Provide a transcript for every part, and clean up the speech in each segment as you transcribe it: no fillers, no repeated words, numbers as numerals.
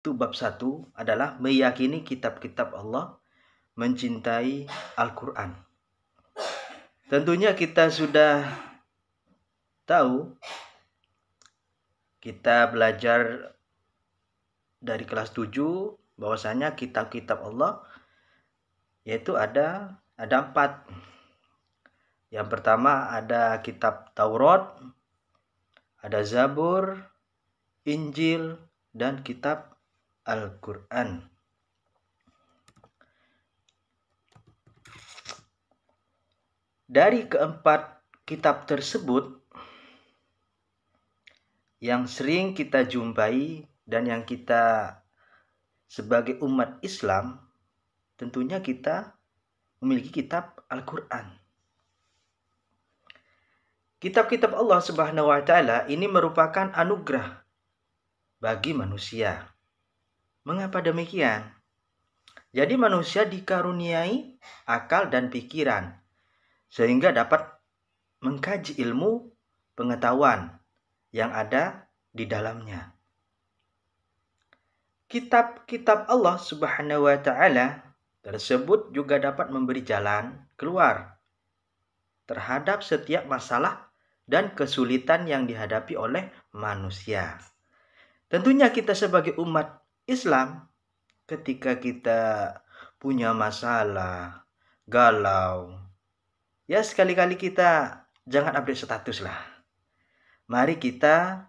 itu bab 1 adalah meyakini kitab-kitab Allah, mencintai Al-Quran. Tentunya kita sudah tahu, kita belajar dari kelas 7 bahwasanya kitab-kitab Allah yaitu ada 4. Yang pertama ada kitab Taurat, ada Zabur, Injil, dan kitab Al-Quran. Dari keempat kitab tersebut, yang sering kita jumpai dan yang kita sebagai umat Islam, tentunya kita memiliki kitab Al-Quran. Kitab-kitab Allah Subhanahu wa Ta'ala ini merupakan anugerah bagi manusia. Mengapa demikian? Jadi manusia dikaruniai akal dan pikiran sehingga dapat mengkaji ilmu pengetahuan yang ada di dalamnya. Kitab-kitab Allah Subhanahu wa Ta'ala tersebut juga dapat memberi jalan keluar terhadap setiap masalah dan kesulitan yang dihadapi oleh manusia. Tentunya kita sebagai umat Islam, ketika kita punya masalah, galau, ya sekali-kali kita jangan update status lah. Mari kita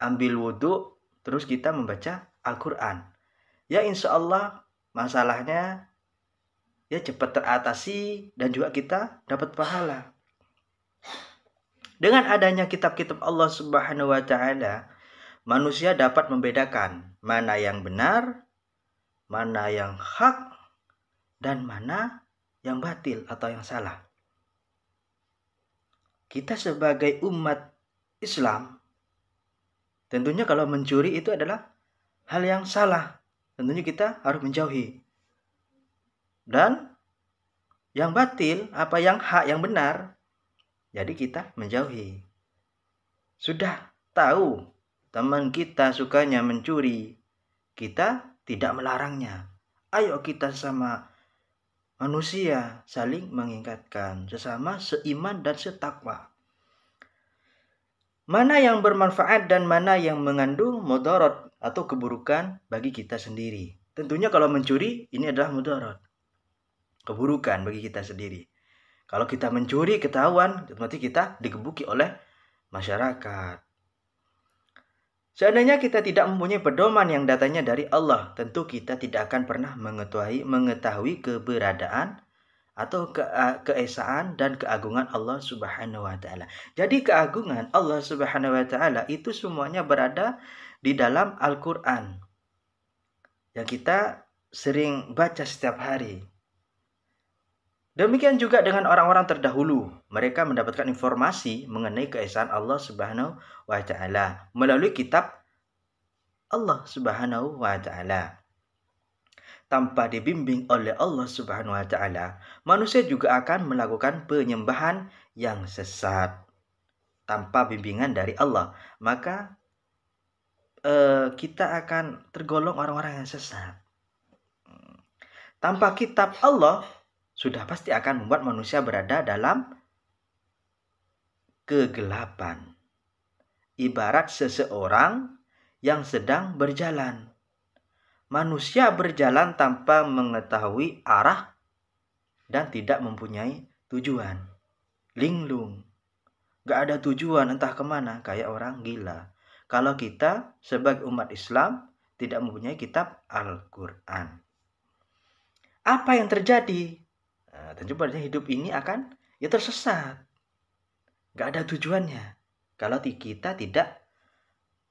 ambil wudhu, terus kita membaca Al-Quran. Ya insya Allah masalahnya ya cepat teratasi dan juga kita dapat pahala. Dengan adanya kitab-kitab Allah Subhanahu wa Ta'ala, manusia dapat membedakan mana yang benar, mana yang hak, dan mana yang batil atau yang salah. Kita sebagai umat Islam, tentunya kalau mencuri itu adalah hal yang salah. Tentunya kita harus menjauhi. Dan yang batil, apa yang hak, yang benar, jadi kita menjauhi. Sudah tahu teman kita sukanya mencuri, kita tidak melarangnya. Ayo kita sama manusia saling mengingatkan, sesama seiman dan setakwa. Mana yang bermanfaat dan mana yang mengandung mudarat atau keburukan bagi kita sendiri. Tentunya kalau mencuri ini adalah mudarat, keburukan bagi kita sendiri. Kalau kita mencuri ketahuan, berarti kita digebuki oleh masyarakat. Seandainya kita tidak mempunyai pedoman yang datangnya dari Allah, tentu kita tidak akan pernah mengetahui keberadaan atau keesaan dan keagungan Allah Subhanahu wa Ta'ala. Jadi keagungan Allah Subhanahu wa Ta'ala itu semuanya berada di dalam Al-Quran yang kita sering baca setiap hari. Demikian juga dengan orang-orang terdahulu. Mereka mendapatkan informasi mengenai keesaan Allah Subhanahu wa Ta'ala melalui kitab Allah Subhanahu wa Ta'ala. Tanpa dibimbing oleh Allah Subhanahu wa Ta'ala, manusia juga akan melakukan penyembahan yang sesat tanpa bimbingan dari Allah. Maka kita akan tergolong orang-orang yang sesat. Tanpa kitab Allah, sudah pasti akan membuat manusia berada dalam kegelapan. Ibarat seseorang yang sedang berjalan. Manusia berjalan tanpa mengetahui arah dan tidak mempunyai tujuan. Linglung. Gak ada tujuan entah kemana, kayak orang gila. Kalau kita sebagai umat Islam tidak mempunyai kitab Al-Quran. Apa yang terjadi? Tentu pada hidup ini akan tersesat. Gak ada tujuannya kalau kita tidak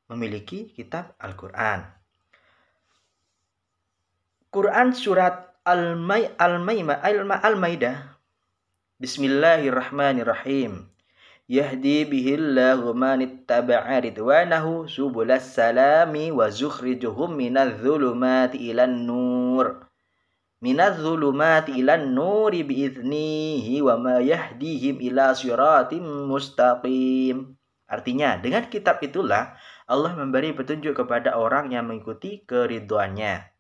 memiliki kitab Al-Quran. Quran surat Al-Maidah. Bismillahirrahmanirrahim. Yahdi bihillahu manittaba'a ridwanahu subulas salami wa zukhrijuhum minadh-dhulumati ilan nur. Minadh-dhulumati ilan nuri biiznihi wa ma yahdihim ila siratim mustaqim. Artinya, dengan kitab itulah Allah memberi petunjuk kepada orang yang mengikuti keridhoannya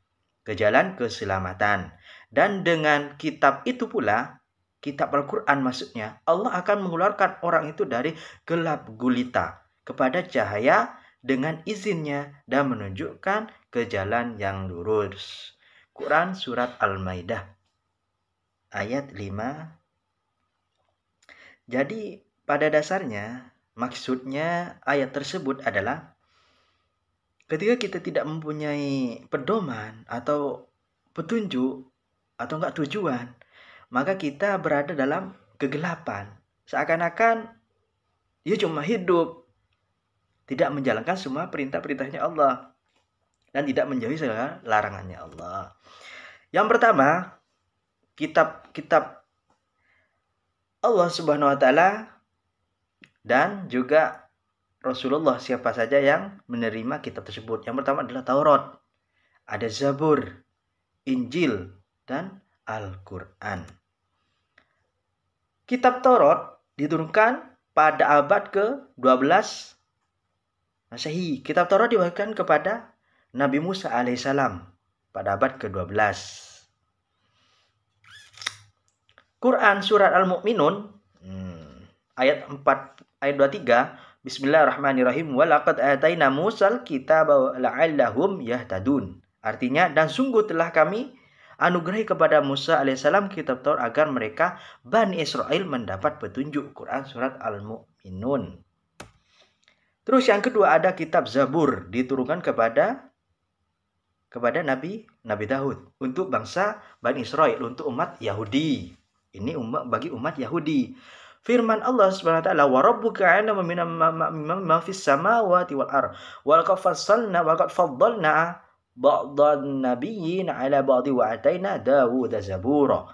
ke jalan keselamatan. Dan dengan kitab itu pula, kitab Al-Quran maksudnya, Allah akan mengeluarkan orang itu dari gelap gulita kepada cahaya dengan izinnya dan menunjukkan ke jalan yang lurus. Quran Surat Al-Maidah ayat 5. Jadi pada dasarnya maksudnya ayat tersebut adalah ketika kita tidak mempunyai pedoman atau petunjuk atau enggak tujuan, maka kita berada dalam kegelapan. Seakan-akan dia cuma hidup, tidak menjalankan semua perintah-perintahnya Allah dan tidak menjauhi segala larangannya Allah. Yang pertama, kitab Allah Subhanahu wa taala dan juga Rasulullah siapa saja yang menerima kitab tersebut. Yang pertama adalah Taurat, ada Zabur, Injil, dan Al-Quran. Kitab Taurat diturunkan pada abad ke-12 Masehi. Kitab Taurat diwahyukan kepada Nabi Musa alaihissalam pada abad ke-12. Quran Surat Al-Mu'minun ayat 23, Bismillahirrahmanirrahim, walaqad ataina Musal kitaba la'allahum yahtadun. Artinya, dan sungguh telah kami anugerahi kepada Musa alaihissalam kitab Taurat agar mereka Bani Israel mendapat petunjuk. Quran Surat Al-Mu'minun. Terus yang kedua ada kitab Zabur diturunkan kepada Nabi Daud untuk bangsa Bani Israel, untuk umat Yahudi. Ini bagi umat Yahudi. Firman Allah Subhanahu wa taala, "Wa rabbuka 'alamu mimma fis samawati wal ard, wa laqad faddalna ba'dhan nabiyyina 'ala ba'dhi wa ataina Dawuda zabura."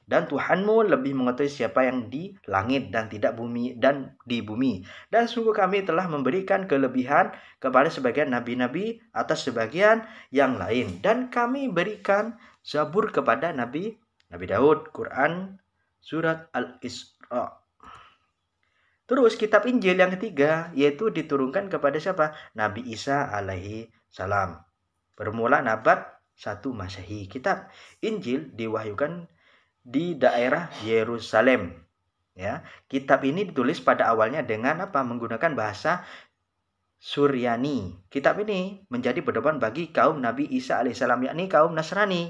Dan Tuhanmu lebih mengetahui siapa yang di langit dan tidak bumi dan di bumi. Dan sungguh kami telah memberikan kelebihan kepada sebagian nabi-nabi atas sebagian yang lain. Dan kami berikan Zabur kepada Nabi Daud. Quran Surat Al-Isra. Terus kitab Injil yang ketiga yaitu diturunkan kepada siapa? Nabi Isa alaihi salam. Permulaan abad 1 Masehi. Kitab Injil diwahyukan di daerah Yerusalem. Ya, kitab ini ditulis pada awalnya dengan menggunakan bahasa Suryani. Kitab ini menjadi pedoman bagi kaum Nabi Isa alaihissalam, yakni kaum Nasrani.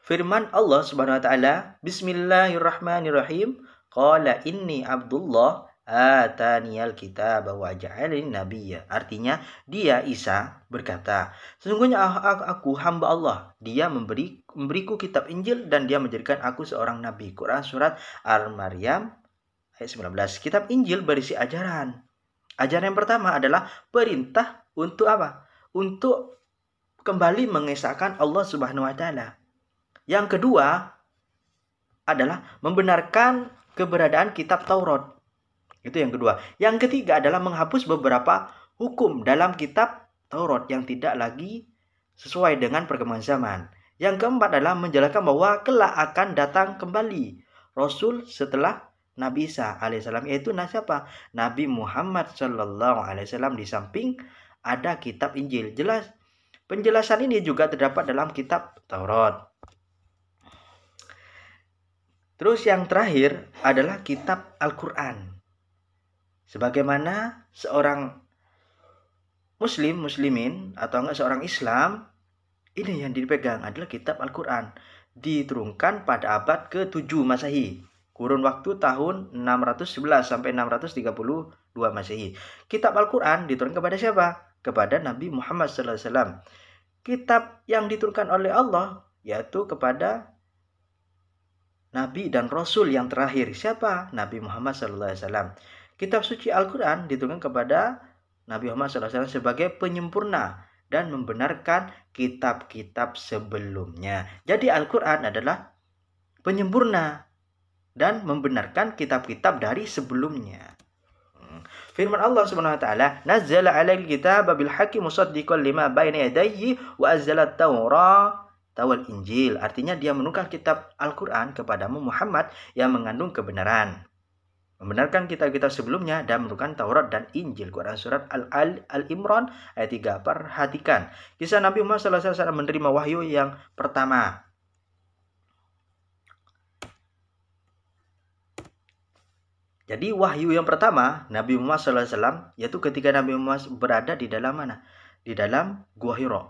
Firman Allah Subhanahu wa taala, Bismillahirrahmanirrahim. Qala inni Abdullah ataniyal kitaba wa ja'alani nabiyya. Artinya, dia Isa berkata, sesungguhnya aku hamba Allah. Dia memberiku kitab Injil dan dia menjadikan aku seorang nabi. Quran Surat Al-Maryam ayat 19. Kitab Injil berisi ajaran. Ajaran yang pertama adalah perintah untuk apa? Untuk kembali mengesahkan Allah Subhanahu wa taala. Yang kedua adalah membenarkan keberadaan kitab Taurat. Itu yang kedua. Yang ketiga adalah menghapus beberapa hukum dalam kitab Taurat yang tidak lagi sesuai dengan perkembangan zaman. Yang keempat adalah menjelaskan bahwa kelak akan datang kembali Rasul setelah Nabi Isa alaihissalam, yaitu siapa? Nabi Muhammad sallallahu alaihi wasallam. Di samping ada kitab Injil. Jelas. Penjelasan ini juga terdapat dalam kitab Taurat. Terus yang terakhir adalah kitab Al-Quran. Sebagaimana seorang muslimin atau enggak seorang Islam, ini yang dipegang adalah kitab Al-Quran. Diturunkan pada abad ke-7 Masehi. Kurun waktu tahun 611 sampai 632 Masehi. Kitab Al-Quran diturunkan kepada siapa? Kepada Nabi Muhammad SAW. Kitab yang diturunkan oleh Allah yaitu kepada Nabi dan Rasul yang terakhir. Siapa? Nabi Muhammad SAW. Kitab suci Al-Quran diturunkan kepada Nabi Muhammad SAW sebagai penyempurna dan membenarkan kitab-kitab sebelumnya. Jadi Al-Quran adalah penyempurna dan membenarkan kitab-kitab dari sebelumnya. Firman Allah Subhanahu wa taala, "Nazzala 'alaikal kitaba bil haqqi musaddiqan lima baina yadayhi wa anzala at-taurata wal Injil." Artinya dia menurunkan kitab Al-Quran kepadamu Muhammad yang mengandung kebenaran. membenarkan kitab-kitab sebelumnya dan menurunkan Taurat dan Injil. Quran surat Al-Imran ayat 3. Perhatikan kisah Nabi Muhammad SAW menerima wahyu yang pertama. Jadi wahyu yang pertama Nabi Muhammad SAW yaitu ketika Nabi Muhammad berada di dalam mana? Di dalam Gua Hira.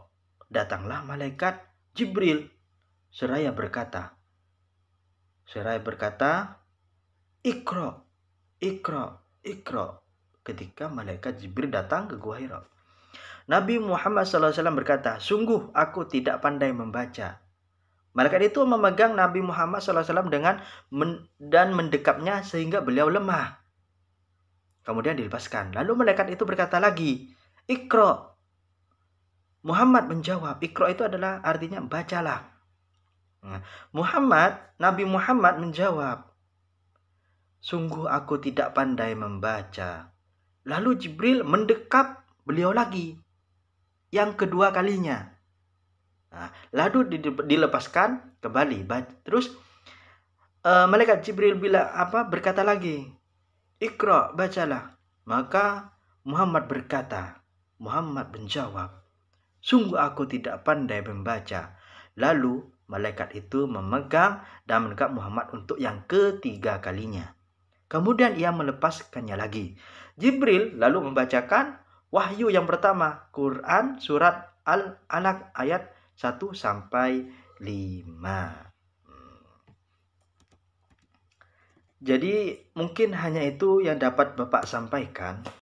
Datanglah malaikat Jibril seraya berkata, Iqra, Iqra, Iqra. Ketika malaikat Jibril datang ke Gua Hira. Nabi Muhammad SAW berkata, sungguh aku tidak pandai membaca. Malaikat itu memegang Nabi Muhammad SAW dan mendekapnya sehingga beliau lemah. Kemudian dilepaskan. Lalu malaikat itu berkata lagi, Iqra. Muhammad menjawab, Iqra itu adalah artinya bacalah. Nabi Muhammad menjawab, sungguh aku tidak pandai membaca. Lalu Jibril mendekap beliau lagi. Yang kedua kalinya. Lalu dilepaskan kembali. Terus malaikat Jibril berkata lagi, Iqra, bacalah. Maka Muhammad menjawab, sungguh aku tidak pandai membaca. Lalu malaikat itu memegang dan menangkap Muhammad untuk yang ketiga kalinya. Kemudian ia melepaskannya lagi. Jibril lalu membacakan wahyu yang pertama, Quran surat Al-Alaq ayat 1-5. Jadi mungkin hanya itu yang dapat Bapak sampaikan.